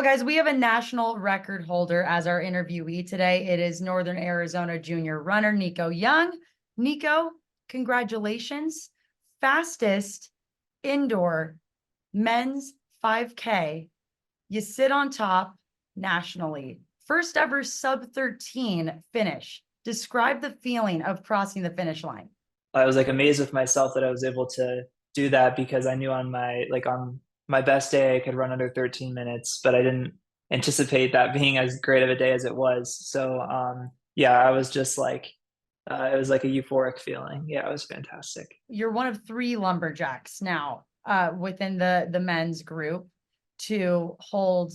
guys, we have a national record holder as our interviewee today. It is Northern Arizona junior runner Nico Young. Nico, congratulations. Fastest indoor men's 5K. You sit on top nationally. First ever sub 13 finish. Describe the feeling of crossing the finish line. I was like amazed with myself that I was able to do that because I knew on my best day I could run under 13 minutes, but I didn't anticipate that being as great of a day as it was. So yeah, I was just like it was like a euphoric feeling. Yeah, it was fantastic. You're one of three Lumberjacks now within the men's group to hold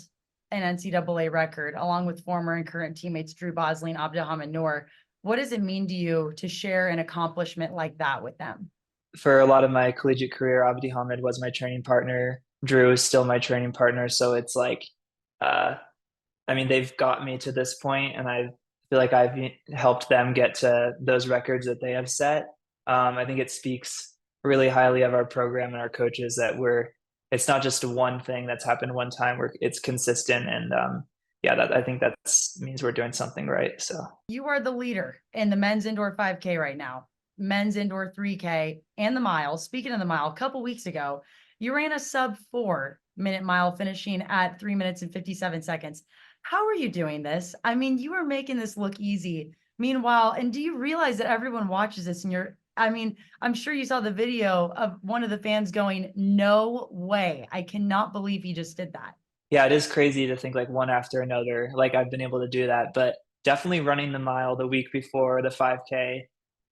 an NCAA record, along with former and current teammates Drew Bosley and Abdulhamid Noor. What does it mean to you to share an accomplishment like that with them? For a lot of my collegiate career, Abdi Hamid was my training partner. Drew is still my training partner. So it's like, uh, I mean, they've got me to this point, and I feel like I've helped them get to those records that they have set. I think it speaks really highly of our program and our coaches that it's not just one thing that's happened one time, it's consistent. And yeah, I think that means we're doing something right. So you are the leader in the men's indoor 5K right now, men's indoor 3K, and the mile. Speaking of the mile, a couple weeks ago, you ran a sub 4-minute mile, finishing at 3 minutes and 57 seconds. How are you doing this? I mean, you are making this look easy. Meanwhile, and do you realize that everyone watches this and I'm sure you saw the video of one of the fans going, "No way. I cannot believe he just did that." yeah, it is crazy to think like one after another. Like I've been able to do that, but definitely running the mile the week before the 5K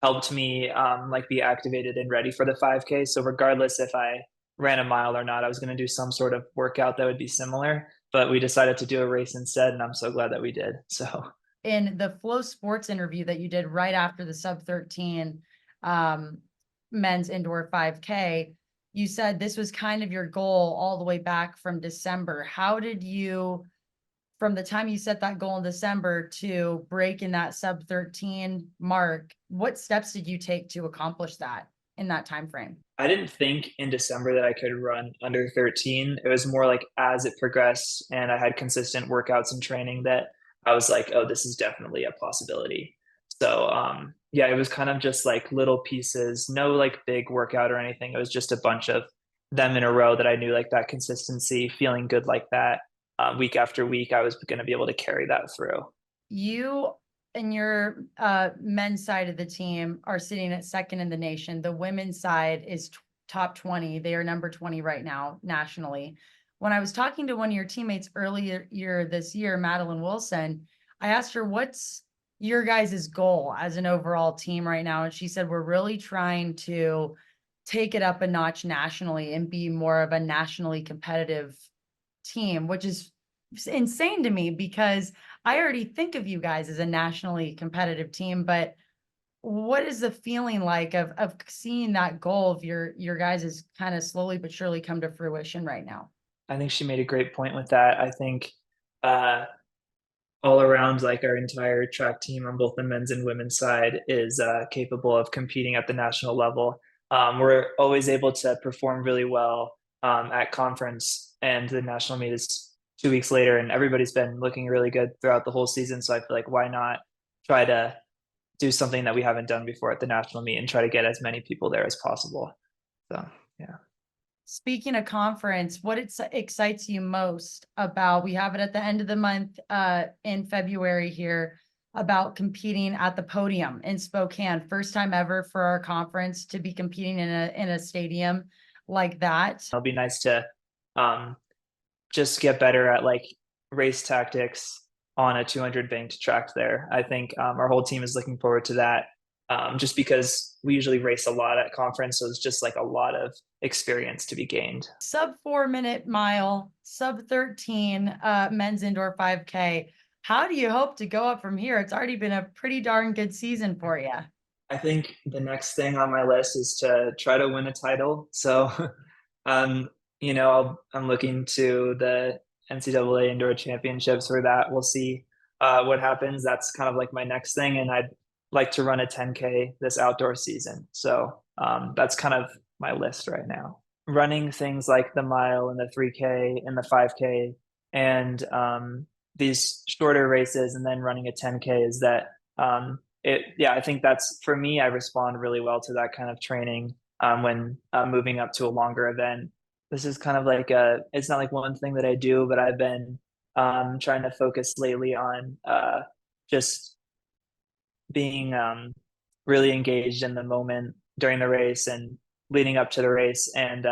helped me like be activated and ready for the 5K. So regardless if I ran a mile or not, I was going to do some sort of workout that would be similar. But we decided to do a race instead, and I'm so glad that we did. So in the Flow Sports interview that you did right after the sub 13 men's indoor 5K, you said this was kind of your goal all the way back from December. How did you, from the time you set that goal in December to break in that sub 13 mark, what steps did you take to accomplish that in that time frame? I didn't think in December that I could run under 13. It was more like as it progressed and I had consistent workouts and training that I was like, oh, this is definitely a possibility. So yeah, it was kind of just like little pieces, no like big workout or anything. It was just a bunch of them in a row that I knew like that consistency, feeling good like that week after week, I was going to be able to carry that through. You and your men's side of the team are sitting at second in the nation. The women's side is top 20. They are number 20 right now nationally. When I was talking to one of your teammates earlier this year, Madeline Wilson, I asked her, what's your guys' goal as an overall team right now? And she said, we're really trying to take it up a notch nationally and be more of a nationally competitive team, which is insane to me because I already think of you guys as a nationally competitive team. But what is the feeling like of seeing that goal of your guys is kind of slowly but surely come to fruition right now? I think she made a great point with that. I think uh, all around, like our entire track team on both the men's and women's side is capable of competing at the national level. We're always able to perform really well at conference, and the national meet is 2 weeks later, and everybody's been looking really good throughout the whole season. So I feel like why not try to do something that we haven't done before at the national meet and try to get as many people there as possible. So yeah. Speaking of conference, what excites you most about, we have it at the end of the month in February here, about competing at the podium in Spokane. First time ever for our conference to be competing in a stadium like that. It'll be nice to um, just get better at like race tactics on a 200 banked track there. I think our whole team is looking forward to that just because we usually race a lot at conference. So it's just like a lot of experience to be gained. Sub 4-minute mile, sub 13 men's indoor 5K. How do you hope to go up from here? It's already been a pretty darn good season for you. I think the next thing on my list is to try to win a title. So, um, I'm looking to the NCAA Indoor Championships for that. We'll see what happens. That's kind of like my next thing, and I'd like to run a 10K this outdoor season. So that's kind of my list right now. Running things like the mile and the 3K and the 5K and these shorter races and then running a 10K is that I think that's for me, I respond really well to that kind of training when moving up to a longer event. This is kind of like it's not like one thing that I do, but I've been trying to focus lately on just being really engaged in the moment during the race and leading up to the race, and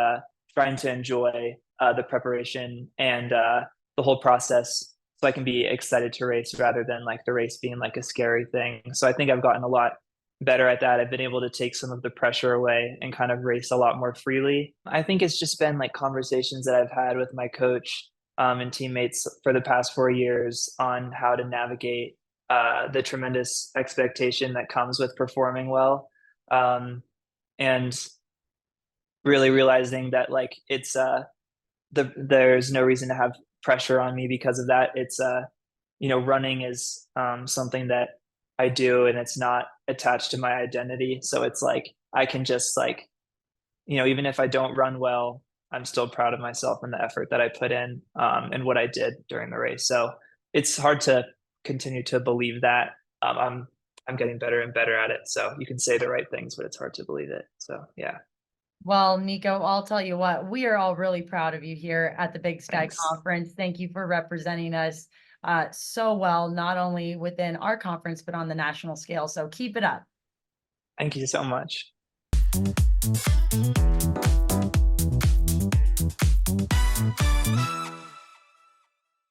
trying to enjoy the preparation and the whole process, so I can be excited to race rather than like the race being like a scary thing. So I think I've gotten a lot better at that. I've been able to take some of the pressure away and kind of race a lot more freely. I think it's just been like conversations that I've had with my coach and teammates for the past 4 years on how to navigate the tremendous expectation that comes with performing well, and really realizing that like it's there's no reason to have pressure on me because of that. It's running is something that I do, and it's not attached to my identity. So it's like I can just like, even if I don't run well, I'm still proud of myself and the effort that I put in, and what I did during the race. So it's hard to continue to believe that. I'm getting better and better at it. So you can say the right things, but it's hard to believe it. So yeah. Well, Nico, I'll tell you what, we are all really proud of you here at the Big Sky Thanks. Conference. Thank you for representing us so well, not only within our conference, but on the national scale. So keep it up. Thank you so much.